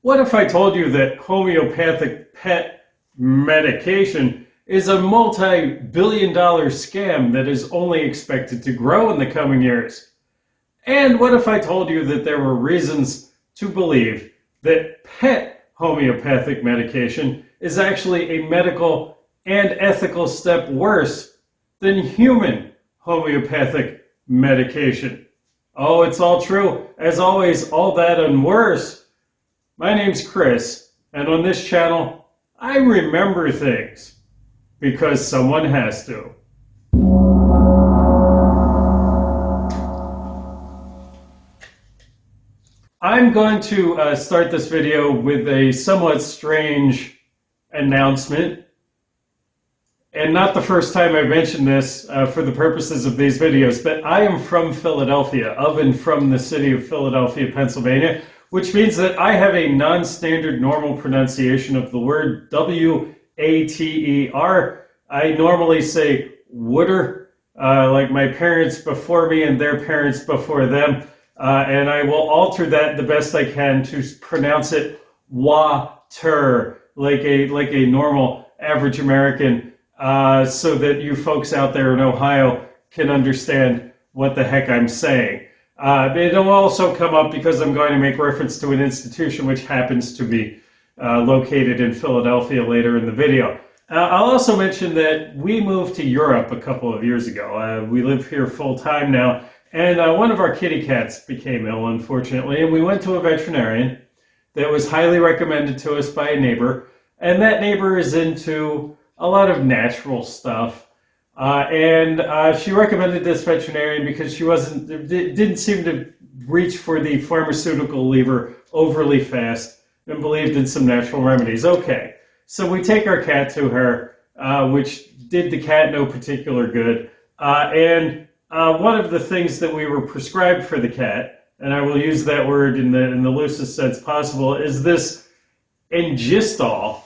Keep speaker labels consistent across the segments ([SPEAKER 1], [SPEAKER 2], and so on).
[SPEAKER 1] What if I told you that homeopathic pet medication is a multi-billion-dollar scam that is only expected to grow in the coming years? And what if I told you that there were reasons to believe that pet homeopathic medication is actually a medical and ethical step worse than human homeopathic medication? Oh, it's all true. As always, all that and worse. My name's Chris, and on this channel, I remember things because someone has to. I'm going to start this video with a somewhat strange announcement, and not the first time I've mentioned this for the purposes of these videos, but I am from Philadelphia, of and from the city of Philadelphia, Pennsylvania, which means that I have a non-standard normal pronunciation of the word W-A-T-E-R. I normally say wooder, like my parents before me and their parents before them, and I will alter that the best I can to pronounce it water, like a normal average American, so that you folks out there in Ohio can understand what the heck I'm saying. It'll also come up because I'm going to make reference to an institution which happens to be located in Philadelphia later in the video. I'll also mention that we moved to Europe a couple of years ago. We live here full time now, and one of our kitty cats became ill, unfortunately, and we went to a veterinarian that was highly recommended to us by a neighbor, and that neighbor is into a lot of natural stuff. She recommended this veterinarian because she didn't seem to reach for the pharmaceutical lever overly fast and believed in some natural remedies. Okay, so we take our cat to her, which did the cat no particular good. One of the things that we were prescribed for the cat, and I will use that word in the loosest sense possible, is this Engistol,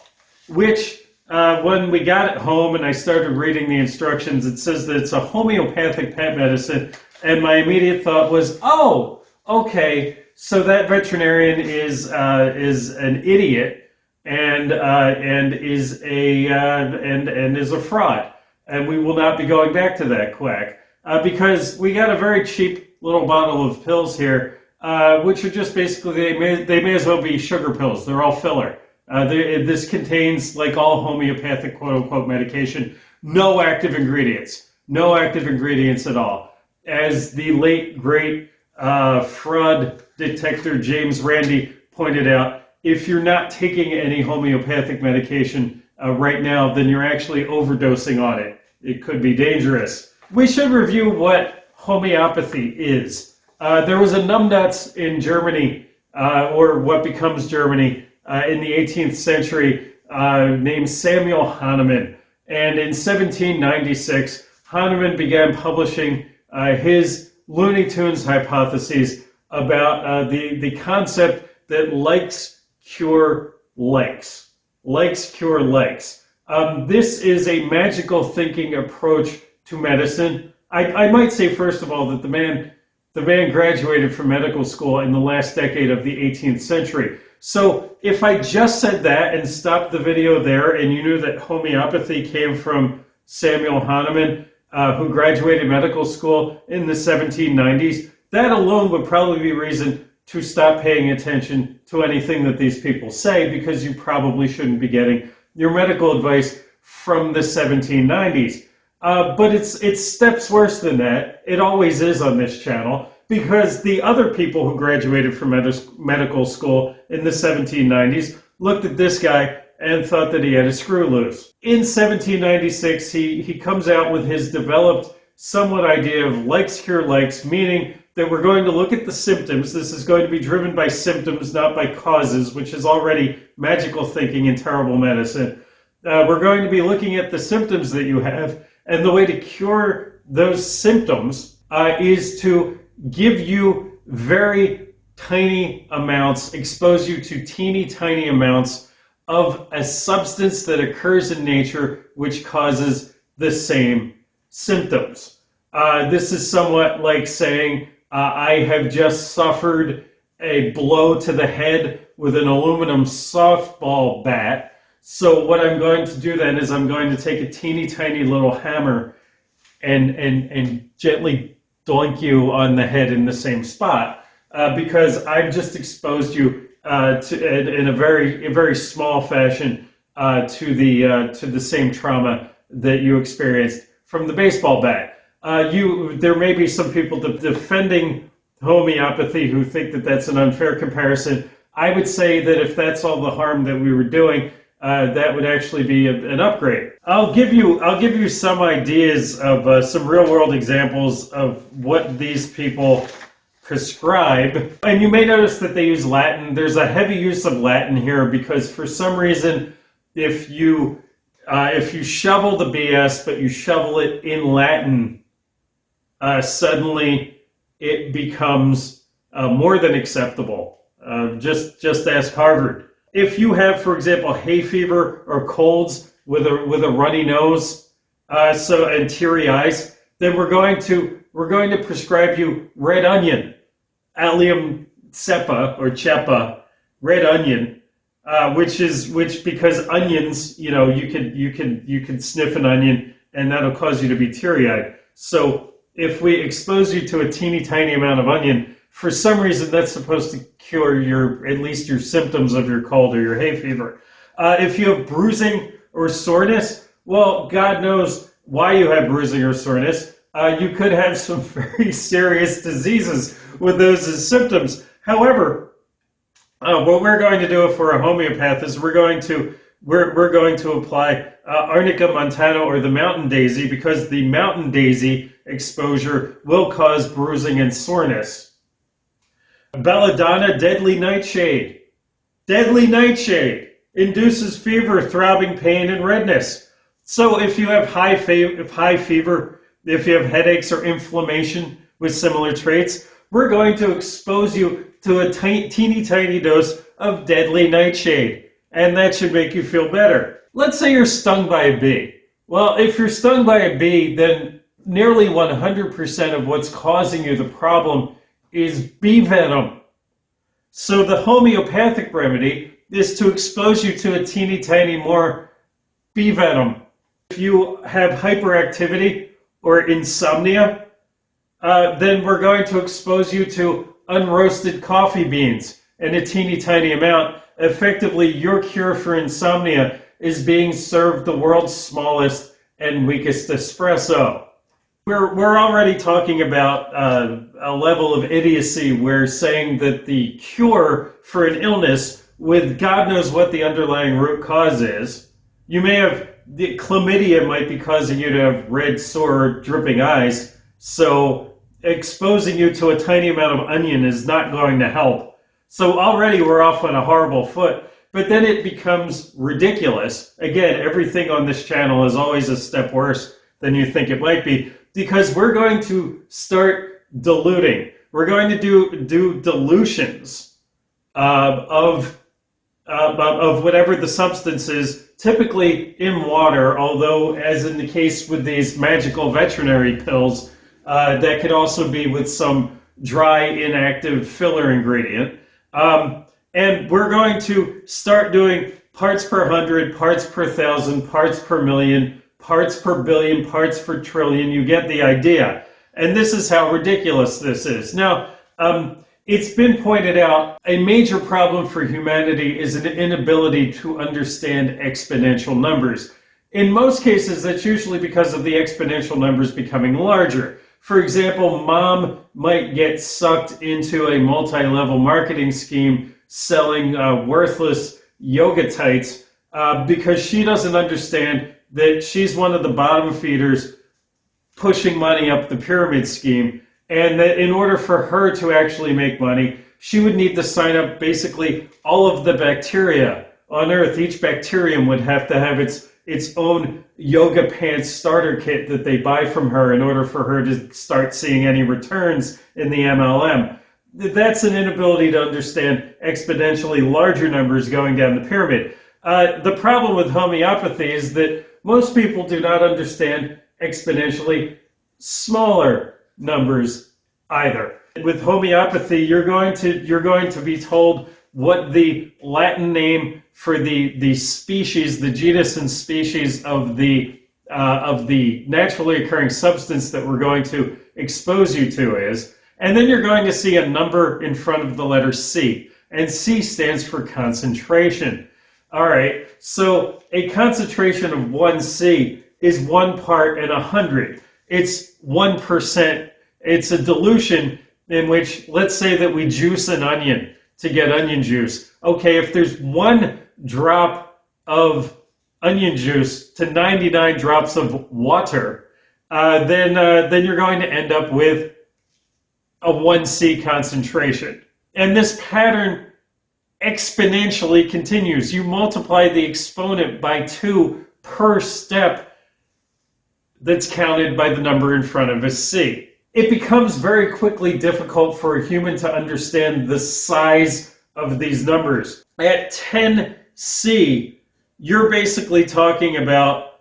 [SPEAKER 1] which when we got it home and I started reading the instructions, it says that it's a homeopathic pet medicine, and my immediate thought was, oh, okay, so that veterinarian is an idiot and is a fraud, and we will not be going back to that quack because we got a very cheap little bottle of pills here, which are just basically they may as well be sugar pills. They're all filler. This contains, like all homeopathic quote-unquote medication, no active ingredients. No active ingredients at all. As the late, great fraud detector James Randi pointed out, if you're not taking any homeopathic medication right now, then you're actually overdosing on it. It could be dangerous. We should review what homeopathy is. There was a numbnuts in Germany, or what becomes Germany, in the 18th century, named Samuel Hahnemann. And in 1796, Hahnemann began publishing his Looney Tunes hypotheses about the concept that likes cure likes. Likes cure likes. This is a magical thinking approach to medicine. I might say, first of all, that the man graduated from medical school in the last decade of the 18th century. So if I just said that and stopped the video there and you knew that homeopathy came from Samuel Hahnemann, who graduated medical school in the 1790s, that alone would probably be reason to stop paying attention to anything that these people say, because you probably shouldn't be getting your medical advice from the 1790s. But it's steps worse than that. It always is on this channel, because the other people who graduated from medical school in the 1790s looked at this guy and thought that he had a screw loose. In 1796, he comes out with his developed somewhat idea of likes cure likes, meaning that we're going to look at the symptoms. This is going to be driven by symptoms, not by causes, which is already magical thinking in terrible medicine. We're going to be looking at the symptoms that you have, and the way to cure those symptoms is to give you very tiny amounts, expose you to teeny tiny amounts of a substance that occurs in nature which causes the same symptoms. This is somewhat like saying, I have just suffered a blow to the head with an aluminum softball bat. So what I'm going to do then is I'm going to take a teeny tiny little hammer and gently doink you on the head in the same spot, because I've just exposed you in a very small fashion to the same trauma that you experienced from the baseball bat. There may be some people defending homeopathy who think that that's an unfair comparison. I would say that if that's all the harm that we were doing, that would actually be an upgrade. I'll give you some ideas of some real world examples of what these people prescribe. And you may notice that they use Latin. There's a heavy use of Latin here because for some reason, if you shovel the BS but you shovel it in Latin, suddenly it becomes more than acceptable. Just ask Harvard. If you have, for example, hay fever or colds with a runny nose, and teary eyes, then we're going to prescribe you red onion, allium cepa or cepa, red onion, which because onions, you can sniff an onion and that'll cause you to be teary eyed. So if we expose you to a teeny tiny amount of onion, for some reason, that's supposed to cure at least your symptoms of your cold or your hay fever. If you have bruising or soreness, well, God knows why you have bruising or soreness. You could have some very serious diseases with those as symptoms. However, what we're going to do if we're a homeopath is we're going to apply Arnica montana or the mountain daisy, because the mountain daisy exposure will cause bruising and soreness. Belladonna deadly nightshade. Deadly nightshade induces fever, throbbing pain, and redness. So if you have high fever, if you have headaches or inflammation with similar traits, we're going to expose you to a teeny tiny dose of deadly nightshade, and that should make you feel better. Let's say you're stung by a bee. Well, if you're stung by a bee, then nearly 100% of what's causing you the problem is bee venom. So the homeopathic remedy is to expose you to a teeny tiny more bee venom. If you have hyperactivity or insomnia, then we're going to expose you to unroasted coffee beans in a teeny tiny amount. Effectively, your cure for insomnia is being served the world's smallest and weakest espresso. We're already talking about a level of idiocy where saying that the cure for an illness with God knows what the underlying root cause is. You may have, the chlamydia might be causing you to have red, sore, dripping eyes, so exposing you to a tiny amount of onion is not going to help. So already we're off on a horrible foot, but then it becomes ridiculous. Again, everything on this channel is always a step worse than you think it might be, because we're going to start diluting. We're going to do dilutions of whatever the substance is, typically in water, although as in the case with these magical veterinary pills, that could also be with some dry, inactive filler ingredient. And we're going to start doing parts per 100, parts per 1,000, parts per million, parts per billion, parts per trillion. You get the idea. And this is how ridiculous this is. Now, it's been pointed out, a major problem for humanity is an inability to understand exponential numbers. In most cases, that's usually because of the exponential numbers becoming larger. For example, mom might get sucked into a multi-level marketing scheme selling worthless yoga tights because she doesn't understand that she's one of the bottom feeders pushing money up the pyramid scheme, and that in order for her to actually make money, she would need to sign up basically all of the bacteria on Earth. Each bacterium would have to have its own yoga pants starter kit that they buy from her in order for her to start seeing any returns in the MLM. That's an inability to understand exponentially larger numbers going down the pyramid. The problem with homeopathy is that most people do not understand exponentially smaller numbers either. With homeopathy, you're going to be told what the Latin name for the species, the genus and species of the naturally occurring substance that we're going to expose you to is. And then you're going to see a number in front of the letter C. And C stands for concentration. All right, so a concentration of 1C is 1 part in 100. It's 1%. It's a dilution in which, let's say that we juice an onion to get onion juice. Okay, if there's 1 drop of onion juice to 99 drops of water, then you're going to end up with a 1C concentration. And this pattern exponentially continues. You multiply the exponent by 2 per step that's counted by the number in front of a C. It becomes very quickly difficult for a human to understand the size of these numbers. At 10C, you're basically talking about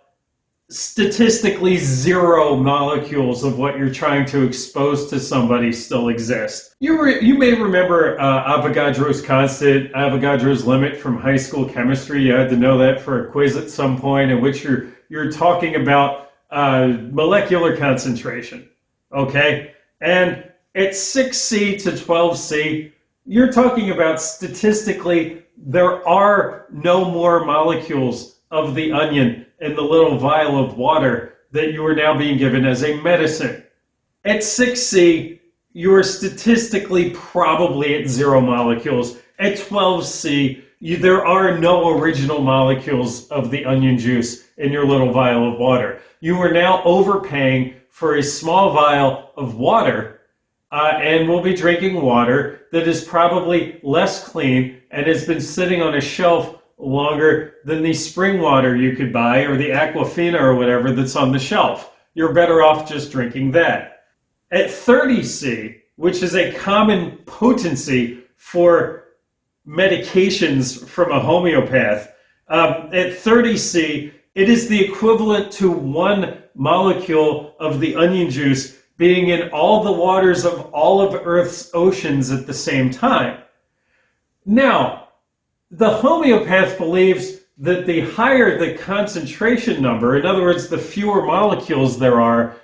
[SPEAKER 1] statistically 0 molecules of what you're trying to expose to somebody still exist. You may remember Avogadro's constant, Avogadro's limit from high school chemistry. You had to know that for a quiz at some point, in which you're talking about molecular concentration. Okay, and at 6C to 12C, you're talking about statistically there are no more molecules of the onion in the little vial of water that you are now being given as a medicine. At 6C, you are statistically probably at 0 molecules. At 12C, there are no original molecules of the onion juice in your little vial of water. You are now overpaying for a small vial of water, and will be drinking water that is probably less clean and has been sitting on a shelf longer than the spring water you could buy or the Aquafina or whatever that's on the shelf. You're better off just drinking that. At 30C, which is a common potency for medications from a homeopath, at 30C, it is the equivalent to 1 molecule of the onion juice being in all the waters of all of Earth's oceans at the same time. Now, the homeopath believes that the higher the concentration number, in other words, the fewer molecules there are,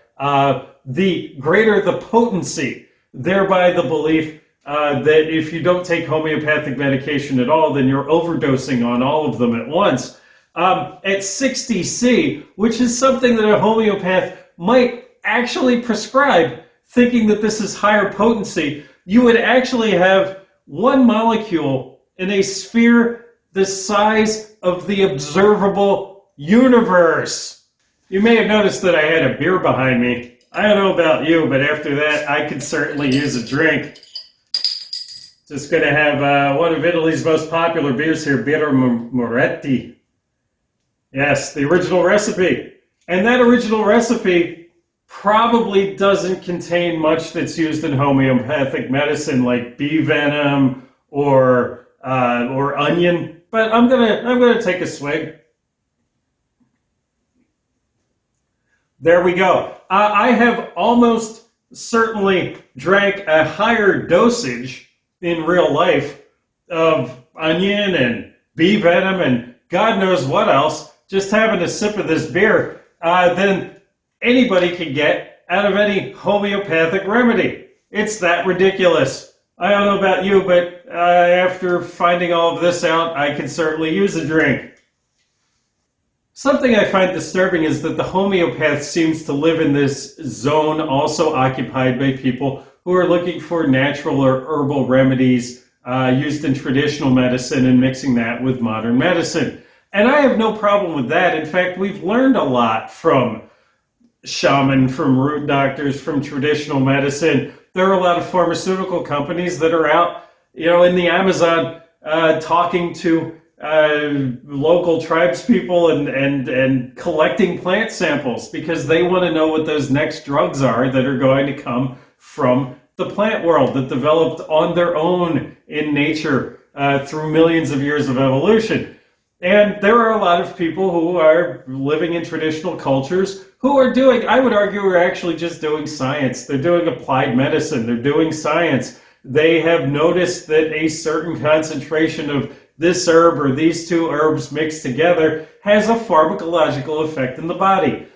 [SPEAKER 1] the greater the potency, thereby the belief that if you don't take homeopathic medication at all, then you're overdosing on all of them at once. At 60C, which is something that a homeopath might actually prescribe, thinking that this is higher potency, you would actually have 1 molecule in a sphere the size of the observable universe. You may have noticed that I had a beer behind me. I don't know about you, but after that, I could certainly use a drink. Just going to have one of Italy's most popular beers here, Birra Moretti. Yes, the original recipe. And that original recipe probably doesn't contain much that's used in homeopathic medicine, like bee venom or onion. But I'm gonna take a swig. There we go. I have almost certainly drank a higher dosage in real life of onion and bee venom and God knows what else, just having a sip of this beer, than anybody can get out of any homeopathic remedy. It's that ridiculous. I don't know about you, but after finding all of this out, I can certainly use a drink. Something I find disturbing is that the homeopath seems to live in this zone also occupied by people who are looking for natural or herbal remedies used in traditional medicine and mixing that with modern medicine. And I have no problem with that. In fact, we've learned a lot from shaman, from root doctors, from traditional medicine. There are a lot of pharmaceutical companies that are out, in the Amazon talking to local tribespeople and collecting plant samples because they want to know what those next drugs are that are going to come from the plant world that developed on their own in nature through millions of years of evolution. And there are a lot of people who are living in traditional cultures who are doing, I would argue, are actually just doing science. They're doing applied medicine. They're doing science. They have noticed that a certain concentration of this herb or these two herbs mixed together has a pharmacological effect in the body.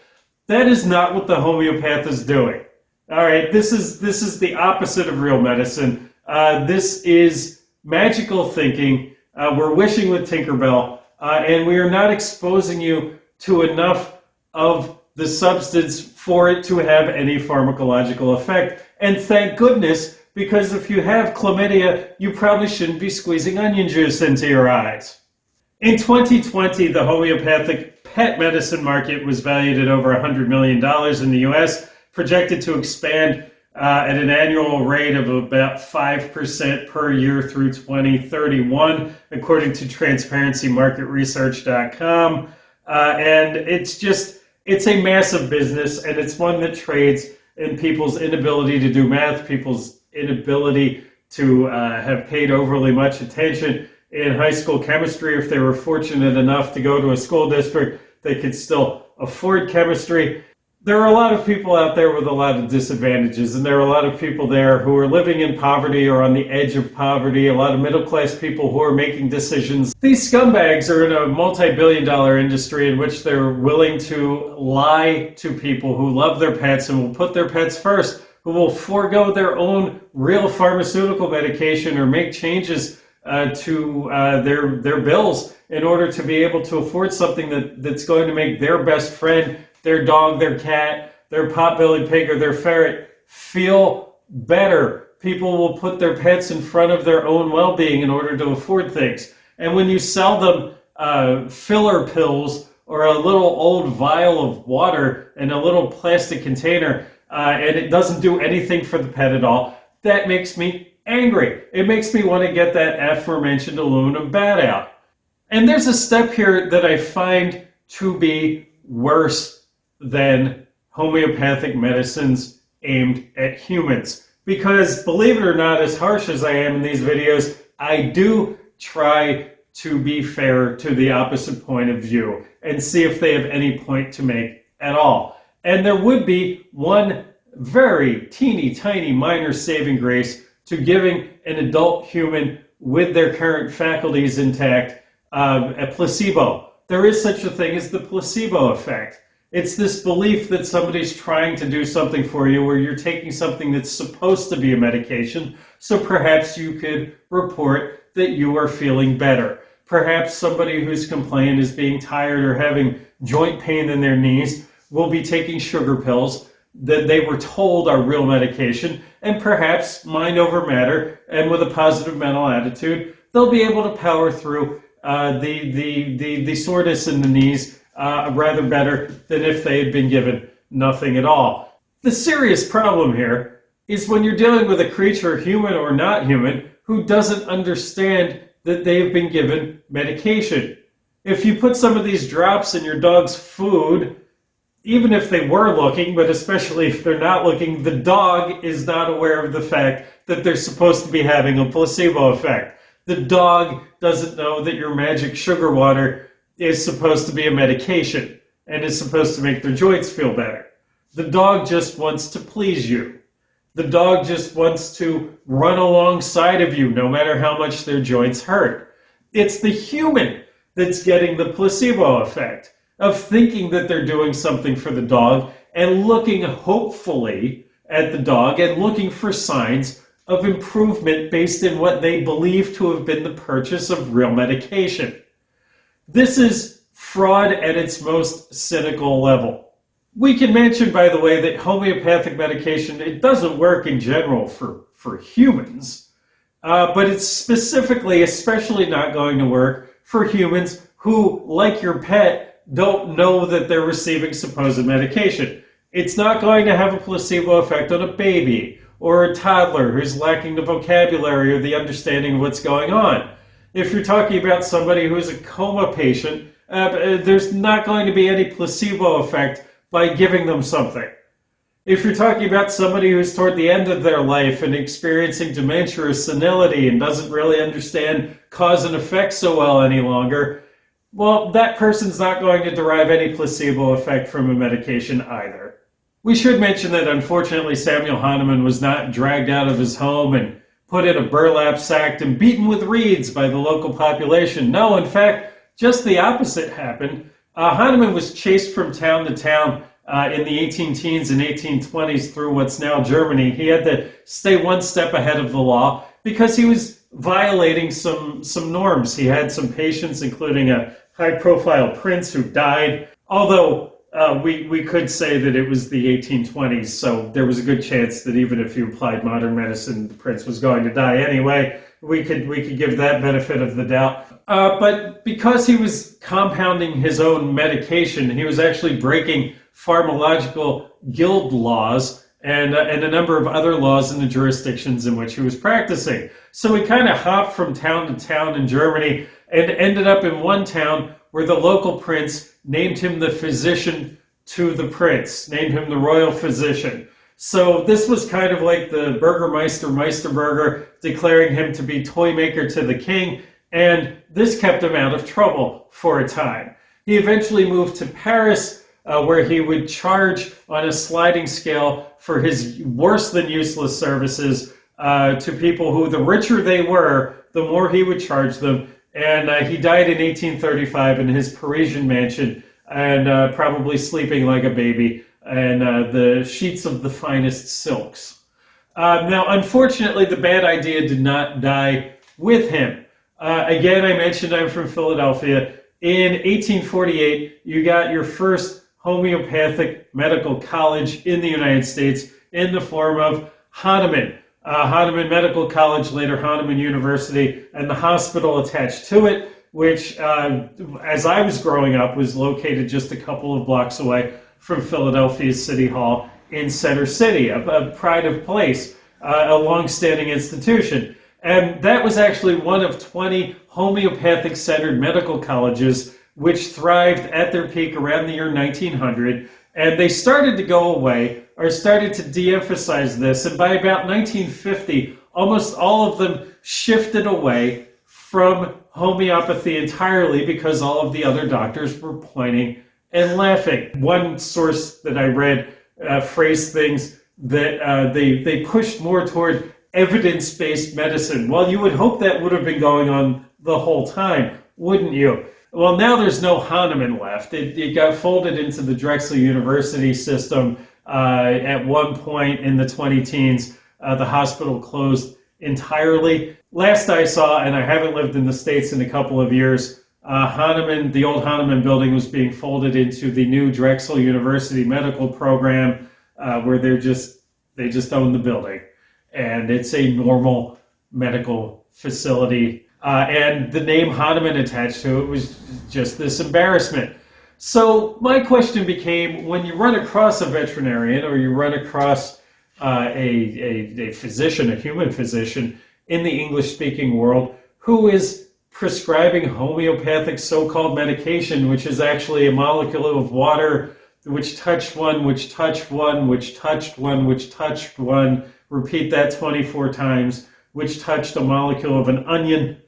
[SPEAKER 1] That is not what the homeopath is doing. All right, this is the opposite of real medicine. This is magical thinking. We're wishing with Tinkerbell, and we are not exposing you to enough of the substance for it to have any pharmacological effect. And thank goodness, because if you have chlamydia, you probably shouldn't be squeezing onion juice into your eyes. In 2020, the homeopathic pet medicine market was valued at over $100 million in the US, projected to expand at an annual rate of about 5% per year through 2031, according to transparencymarketresearch.com. And it's a massive business, and it's one that trades in people's inability to do math, people's inability to have paid overly much attention in high school chemistry. If they were fortunate enough to go to a school district, they could still afford chemistry. There are a lot of people out there with a lot of disadvantages, and there are a lot of people there who are living in poverty or on the edge of poverty, a lot of middle-class people who are making decisions. These scumbags are in a multi-billion-dollar industry in which they're willing to lie to people who love their pets and will put their pets first, who will forego their own real pharmaceutical medication or make changes to their bills in order to be able to afford something that's going to make their best friend, their dog, their cat, their potbelly pig, or their ferret feel better. People will put their pets in front of their own well-being in order to afford things. And when you sell them filler pills or a little old vial of water in a little plastic container, and it doesn't do anything for the pet at all, that makes me angry. It makes me want to get that aforementioned aluminum bat out. And there's a step here that I find to be worse than homeopathic medicines aimed at humans. Because believe it or not, as harsh as I am in these videos, I do try to be fair to the opposite point of view and see if they have any point to make at all. And there would be one very teeny tiny minor saving grace to giving an adult human with their current faculties intact a placebo. There is such a thing as the placebo effect. It's this belief that somebody's trying to do something for you, where you're taking something that's supposed to be a medication, so perhaps you could report that you are feeling better. Perhaps somebody whose complaint is being tired or having joint pain in their knees will be taking sugar pills that they were told are real medication, and perhaps mind over matter, and with a positive mental attitude, they'll be able to power through the soreness in the knees rather better than if they had been given nothing at all. The serious problem here is when you're dealing with a creature, human or not human, who doesn't understand that they've been given medication. If you put some of these drops in your dog's food, even if they were looking, but especially if they're not looking, the dog is not aware of the fact that they're supposed to be having a placebo effect. The dog doesn't know that your magic sugar water is supposed to be a medication and is supposed to make their joints feel better. The dog just wants to please you. The dog just wants to run alongside of you no matter how much their joints hurt. It's the human that's getting the placebo effect of thinking that they're doing something for the dog and looking hopefully at the dog and looking for signs of improvement based in what they believe to have been the purchase of real medication. This is fraud at its most cynical level. We can mention, by the way, that homeopathic medication, it doesn't work in general for humans, but it's specifically, especially not going to work for humans who, like your pet, don't know that they're receiving supposed medication. It's not going to have a placebo effect on a baby or a toddler who's lacking the vocabulary or the understanding of what's going on. If you're talking about somebody who's a coma patient, there's not going to be any placebo effect by giving them something. If you're talking about somebody who's toward the end of their life and experiencing dementia or senility and doesn't really understand cause and effect so well any longer, well, that person's not going to derive any placebo effect from a medication either. We should mention that unfortunately Samuel Hahnemann was not dragged out of his home and put in a burlap sack and beaten with reeds by the local population. No, in fact, just the opposite happened. Hahnemann was chased from town to town in the 18 teens and 1820s through what's now Germany. He had to stay one step ahead of the law because he was violating some norms. He had some patients, including a high-profile prince who died, although we could say that it was the 1820s, so there was a good chance that even if you applied modern medicine, the prince was going to die anyway. We could give that benefit of the doubt. But because he was compounding his own medication, he was actually breaking pharmacological guild laws and a number of other laws in the jurisdictions in which he was practicing. So he kind of hopped from town to town in Germany and ended up in one town where the local prince named him the physician to the prince, named him the royal physician. So this was kind of like the Burgermeister Meisterburger declaring him to be toymaker to the king, and this kept him out of trouble for a time. He eventually moved to Paris, where he would charge on a sliding scale for his worse than useless services to people who, the richer they were, the more he would charge them. And he died in 1835 in his Parisian mansion, and probably sleeping like a baby, and the sheets of the finest silks. Now, unfortunately, the bad idea did not die with him. Again, I mentioned I'm from Philadelphia. In 1848, you got your first homeopathic medical college in the United States in the form of Hahnemann. Hahnemann Medical College, later Hahnemann University, and the hospital attached to it, which, as I was growing up, was located just a couple of blocks away from Philadelphia's City Hall in Center City, a pride of place, a long-standing institution. And that was actually one of 20 homeopathic-centered medical colleges which thrived at their peak around the year 1900. And they started to go away, or started to de-emphasize this. And by about 1950, almost all of them shifted away from homeopathy entirely because all of the other doctors were pointing and laughing. One source that I read phrased things that they pushed more toward evidence-based medicine. Well, you would hope that would have been going on the whole time, wouldn't you? Well, now there's no Hahnemann left. It got folded into the Drexel University system at one point in the 20-teens. The hospital closed entirely. Last I saw, and I haven't lived in the States in a couple of years, Hahnemann, the old Hahnemann building was being folded into the new Drexel University medical program, where they just own the building. And it's a normal medical facility. And the name Hahnemann attached to it was just this embarrassment. So my question became, when you run across a veterinarian or you run across a physician, a human physician in the English-speaking world who is prescribing homeopathic so-called medication, which is actually a molecule of water which touched one, which touched one, which touched one, which touched one, repeat that 24 times, which touched a molecule of an onion,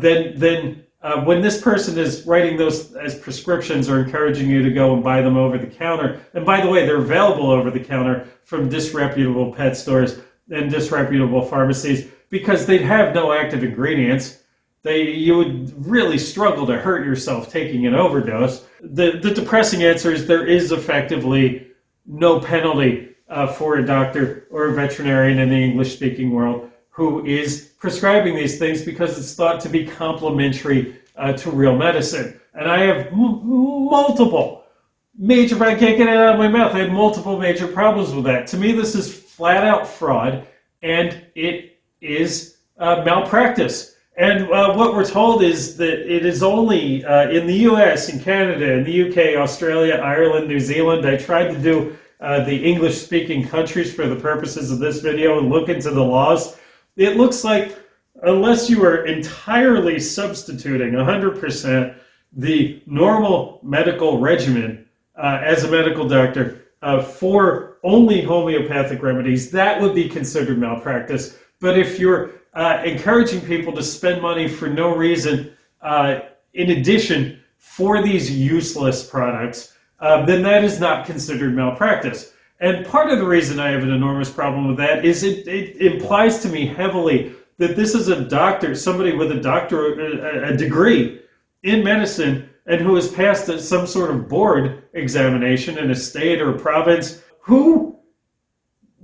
[SPEAKER 1] then when this person is writing those as prescriptions or encouraging you to go and buy them over the counter, and by the way, they're available over the counter from disreputable pet stores and disreputable pharmacies because they'd have no active ingredients. You would really struggle to hurt yourself taking an overdose. The depressing answer is there is effectively no penalty for a doctor or a veterinarian in the English-speaking world who is prescribing these things because it's thought to be complementary to real medicine. And I have multiple major, I can't get it out of my mouth, I have multiple major problems with that. To me, this is flat-out fraud, and it is malpractice. And what we're told is that it is only in the US, in Canada, in the UK, Australia, Ireland, New Zealand. I tried to do the English-speaking countries for the purposes of this video and look into the laws. It looks like unless you are entirely substituting 100% the normal medical regimen as a medical doctor for only homeopathic remedies, that would be considered malpractice. But if you're encouraging people to spend money for no reason, in addition, for these useless products, then that is not considered malpractice. And part of the reason I have an enormous problem with that is it implies to me heavily that this is a doctor, somebody with a degree in medicine, and who has passed some sort of board examination in a state or a province, who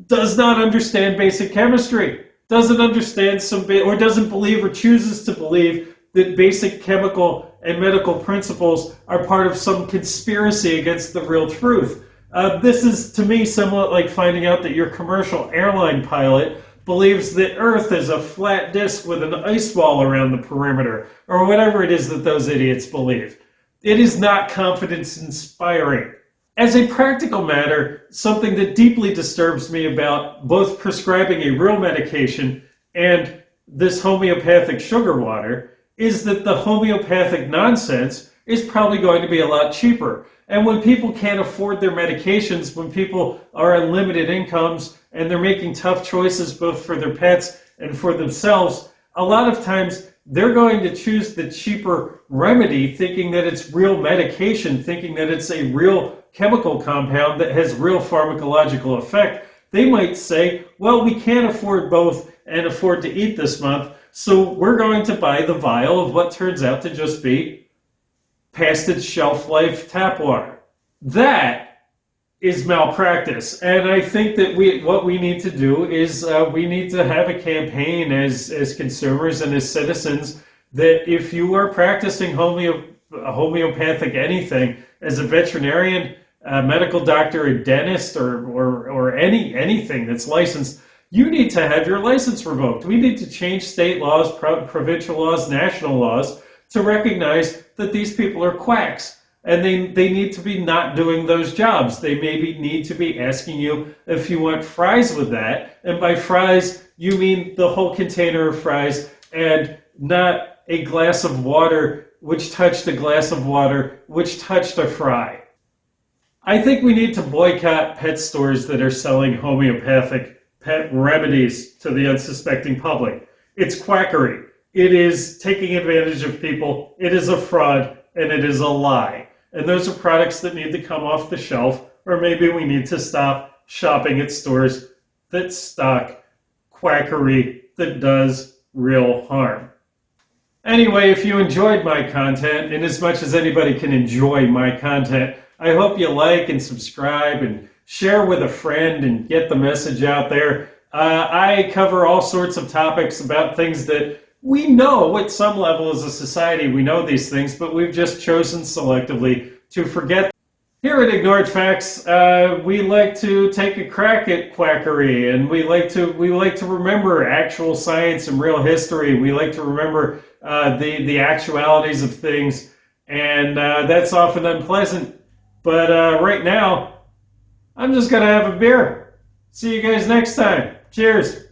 [SPEAKER 1] does not understand basic chemistry, doesn't understand or doesn't believe or chooses to believe that basic chemical and medical principles are part of some conspiracy against the real truth. This is, to me, somewhat like finding out that your commercial airline pilot believes that Earth is a flat disk with an ice wall around the perimeter, or whatever it is that those idiots believe. It is not confidence-inspiring. As a practical matter, something that deeply disturbs me about both prescribing a real medication and this homeopathic sugar water is that the homeopathic nonsense is probably going to be a lot cheaper. And when people can't afford their medications, when people are on limited incomes and they're making tough choices both for their pets and for themselves, a lot of times they're going to choose the cheaper remedy, thinking that it's real medication, thinking that it's a real chemical compound that has real pharmacological effect. They might say, well, we can't afford both and afford to eat this month, so we're going to buy the vial of what turns out to just be past its shelf life tap water. That is malpractice. And I think that what we need to do is we need to have a campaign as consumers and as citizens that if you are practicing homeopathic anything, as a veterinarian, a medical doctor, a dentist, or anything that's licensed, you need to have your license revoked. We need to change state laws, provincial laws, national laws to recognize that these people are quacks. And they need to be not doing those jobs. They maybe need to be asking you if you want fries with that. And by fries, you mean the whole container of fries and not a glass of water which touched a glass of water which touched a fry. I think we need to boycott pet stores that are selling homeopathic pet remedies to the unsuspecting public. It's quackery. It is taking advantage of people. It is a fraud, and it is a lie. And those are products that need to come off the shelf, or maybe we need to stop shopping at stores that stock quackery that does real harm. Anyway, if you enjoyed my content, and as much as anybody can enjoy my content, I hope you like and subscribe and share with a friend and get the message out there. I cover all sorts of topics about things that we know at some level as a society. We know these things, but we've just chosen selectively to forget. Here at Ignored Facts, we like to take a crack at quackery, and we like to remember actual science and real history. We like to remember the actualities of things, and that's often unpleasant. But right now, I'm just gonna have a beer. See you guys next time. Cheers.